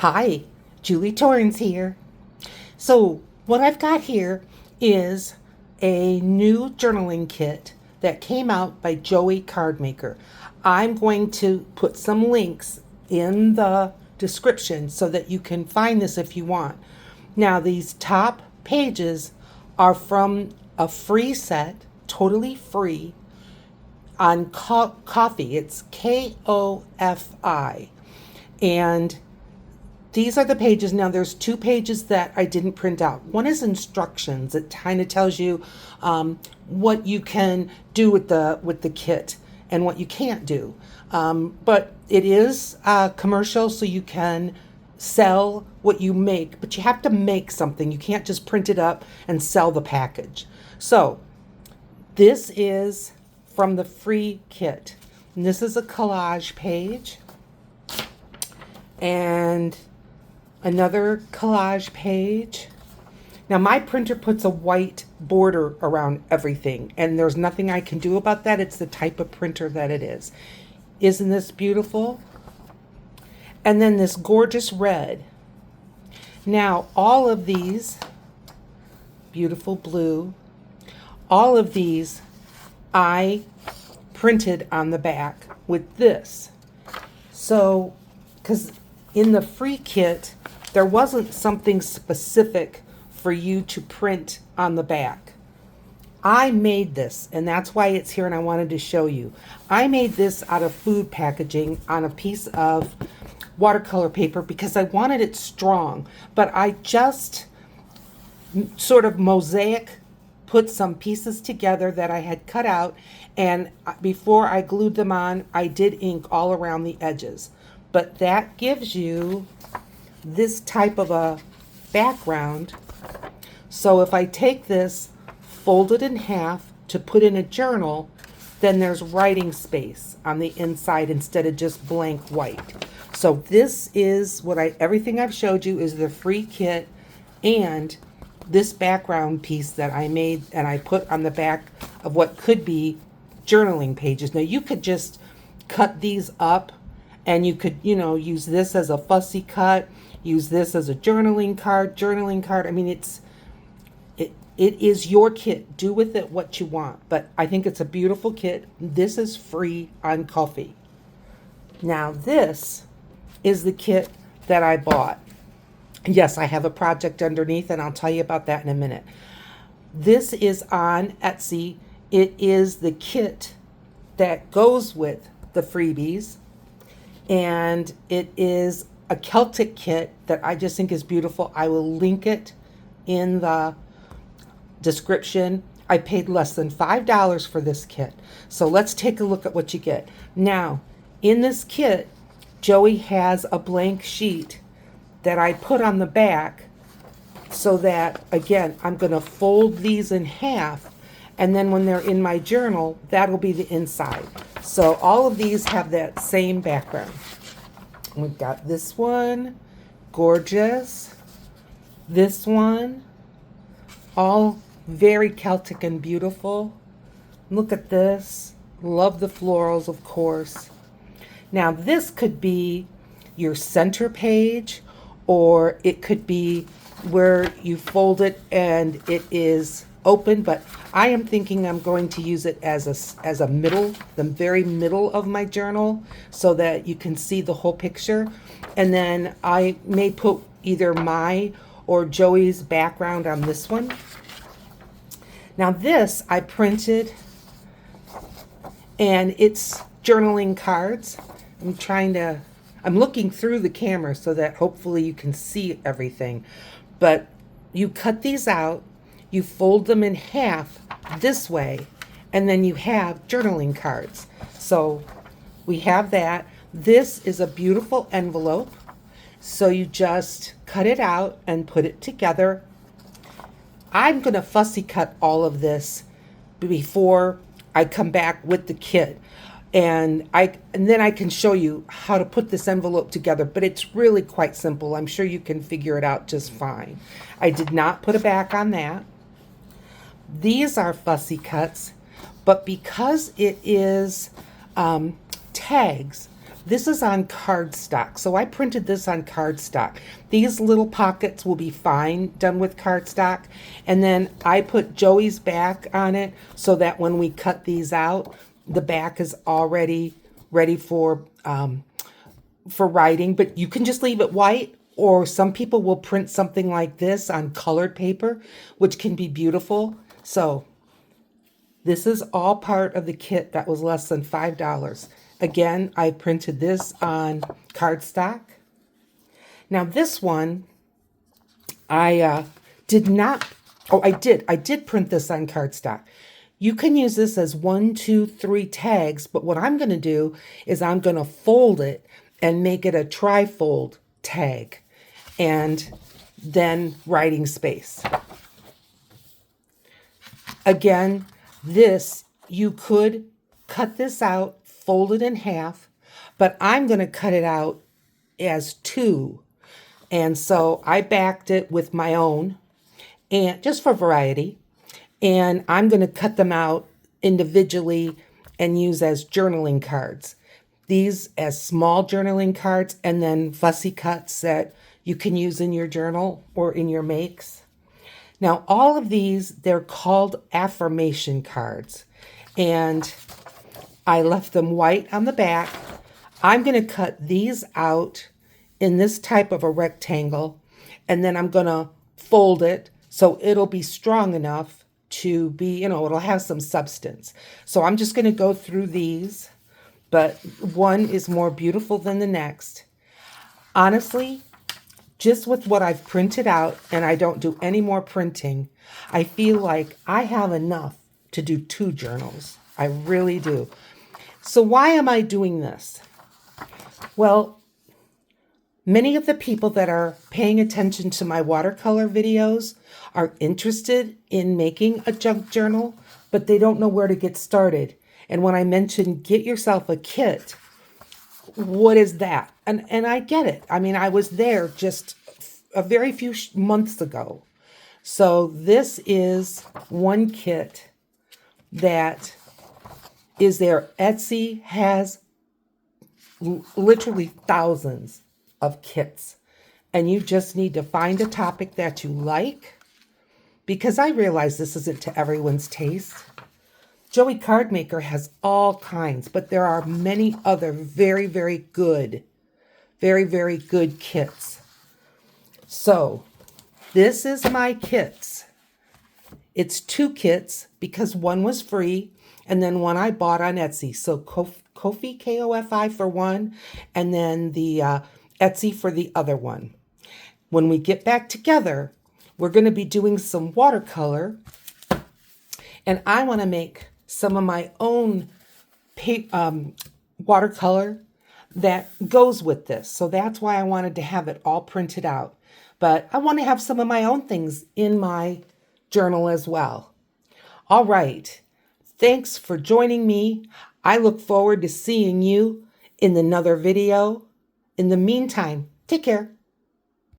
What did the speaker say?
Hi, Julie Torrance here. So, what I've got here is a new journaling kit that came out by Joey CARDMAKER. I'm going to put some links in the description so that you can find this if you want. Now, these top pages are from a free set, totally free, on coffee. It's KOFI. And these are the pages. Now, there's two pages that I didn't print out. One is instructions. It kind of tells you what you can do with the kit and what you can't do. But it is commercial, so you can sell what you make, but you have to make something. You can't just print it up and sell the package. So this is from the free kit. And this is a collage page. And another collage page. Now, my printer puts a white border around everything, and there's nothing I can do about that. It's the type of printer that it is. Isn't this beautiful? And then this gorgeous red. Now, all of these, beautiful blue, all of these I printed on the back with this. So, because in the free kit, there wasn't something specific for you to print on the back. I made this, and that's why it's here, and I wanted to show you. I made this out of food packaging on a piece of watercolor paper because I wanted it strong, but I just sort of mosaic put some pieces together that I had cut out, and before I glued them on, I did ink all around the edges. But that gives you this type of a background. So if I take this, fold it in half to put in a journal, then there's writing space on the inside instead of just blank white. So this is everything I've showed you is the free kit and this background piece that I made and I put on the back of what could be journaling pages. Now you could just cut these up and you could, use this as a fussy cut, use this as a journaling card. I mean, it is your kit. Do with it what you want. But I think it's a beautiful kit. This is free on Ko-fi. Now this is the kit that I bought. Yes, I have a project underneath, and I'll tell you about that in a minute. This is on Etsy. It is the kit that goes with the freebies. And it is a Celtic kit that I just think is beautiful. I will link it in the description. I paid less than $5 for this kit. So let's take a look at what you get. Now, in this kit, Joey has a blank sheet that I put on the back so that, again, I'm going to fold these in half, and then when they're in my journal, that'll be the inside. So all of these have that same background. We've got this one, gorgeous. This one, all very Celtic and beautiful. Look at this. Love the florals, of course. Now this could be your center page, or it could be where you fold it and it is open, but I am thinking I'm going to use it as a middle, the very middle of my journal, so that you can see the whole picture. And then I may put either my or Joey's background on this one. Now this I printed, and it's journaling cards. I'm looking through the camera so that hopefully you can see everything. But you cut these out, you fold them in half this way, and then you have journaling cards. So we have that. This is a beautiful envelope. So you just cut it out and put it together. I'm going to fussy cut all of this before I come back with the kit. And then I can show you how to put this envelope together, but it's really quite simple. I'm sure you can figure it out just fine. I did not put a back on that. These are fussy cuts, but because it is tags, This is on cardstock. So I printed this on cardstock. These little pockets will be fine done with cardstock. And then I put Joey's back on it so that when we cut these out, the back is already ready for writing. But you can just leave it white, or some people will print something like this on colored paper, which can be beautiful. So this is all part of the kit that was less than $5. Again, I printed this on cardstock. Now this one, I did not, oh, I did print this on cardstock. You can use this as 1, 2, 3 tags, but what I'm gonna do is I'm gonna fold it and make it a tri-fold tag, and then writing space. Again, this, you could cut this out, fold it in half, but I'm going to cut it out as 2. And so I backed it with my own, and just for variety, and I'm going to cut them out individually and use as journaling cards. These as small journaling cards, and then fussy cuts that you can use in your journal or in your makes. Now, all of these, they're called affirmation cards, and I left them white on the back. I'm going to cut these out in this type of a rectangle, and then I'm going to fold it so it'll be strong enough to be, it'll have some substance. So I'm just going to go through these, but one is more beautiful than the next. Honestly, just with what I've printed out, and I don't do any more printing, I feel like I have enough to do 2 journals. I really do. So why am I doing this? Well, many of the people that are paying attention to my watercolor videos are interested in making a junk journal, but they don't know where to get started. And when I mentioned get yourself a kit, what is that? And I get it. I mean, I was there just a very few months ago. So this is one kit that is there. Etsy has literally thousands of kits, and you just need to find a topic that you like, because I realize this isn't to everyone's taste. Joey CARDMAKER has all kinds, but there are many other very, very good kits. So this is my kits. It's 2 kits because one was free and then one I bought on Etsy. So Ko-fi, K-O-F-I for one, and then the Etsy for the other one. When we get back together, we're going to be doing some watercolor, and I want to make some of my own watercolor that goes with this. So that's why I wanted to have it all printed out. But I want to have some of my own things in my journal as well. All right. Thanks for joining me. I look forward to seeing you in another video. In the meantime, take care.